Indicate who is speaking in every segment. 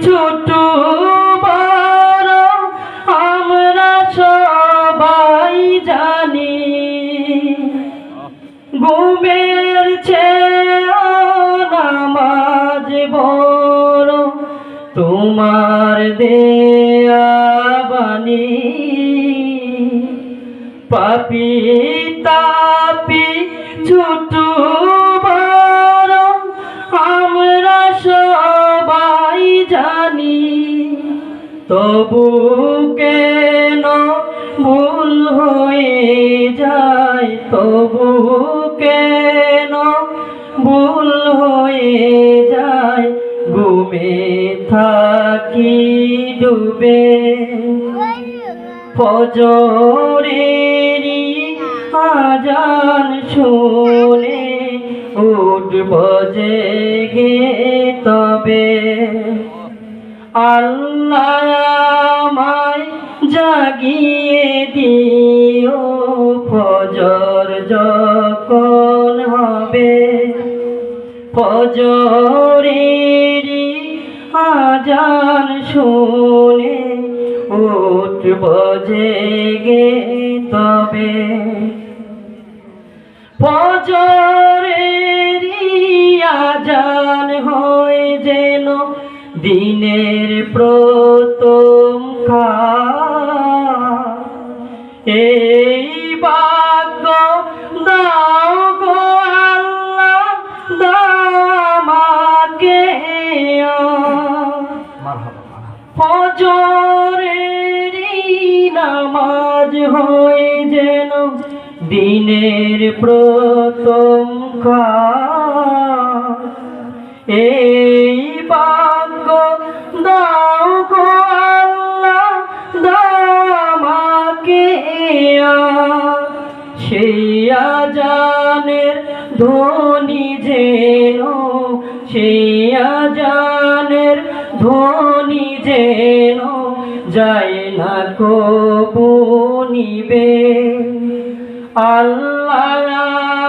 Speaker 1: ছোট বড় আমরা সবাই জানি, ঘুমের চেয়ে নামাজ বড় তোমার দেয়া বাণী। পাপী তাপী ছোট বড় আমরা সবাই জানি, তবু কেন ভুল হয়ে যায়, তবু কেন ভুল হয়ে যায়, ঘুমে থাকি ডুবে। ফজরেরই আজান শুনে উঠব জেগে তবে, আল্লাহ আমায় জাগিয়ে দিও ফজর যখন হবে। ফজরেরই আজান শুনে উঠব জেগে তবে, ফজরেরই আজান হয় যেন দিনের প্রথম খান। এই ভাগ্য দাও গো আল্লাহ, দাও আমাকে। ফজরেরই নামাজ হয় যেন দিনের প্রথম খান। এই ভাগ্য দাও গো আল্লাহ, দাও আমাকে। সেই আজানের ধ্বনি যেন, সেই আজানের ধ্বনি যেন যায় না কবু নিবে। আল্লাহ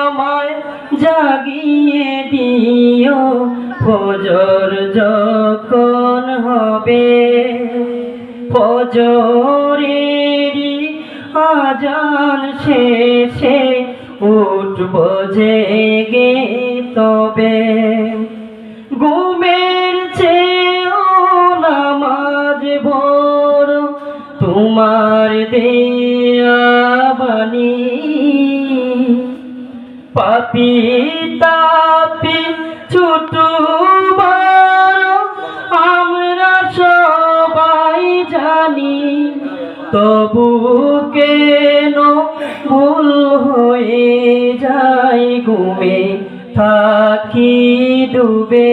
Speaker 1: আমায় জাগিয়ে দিও ফজর যখন হবে। ফজরেরই আজান শেষে উঠব জেগে তবে, ঘুমের চেয়েও নামাজ বড় তোমার দেয়া বাণী। পাপী তাপী ছোট বড় আমরা সবাই জানি, তবু কেন ভুল হয়ে যায়, ঘুমে থাকি ডুবে।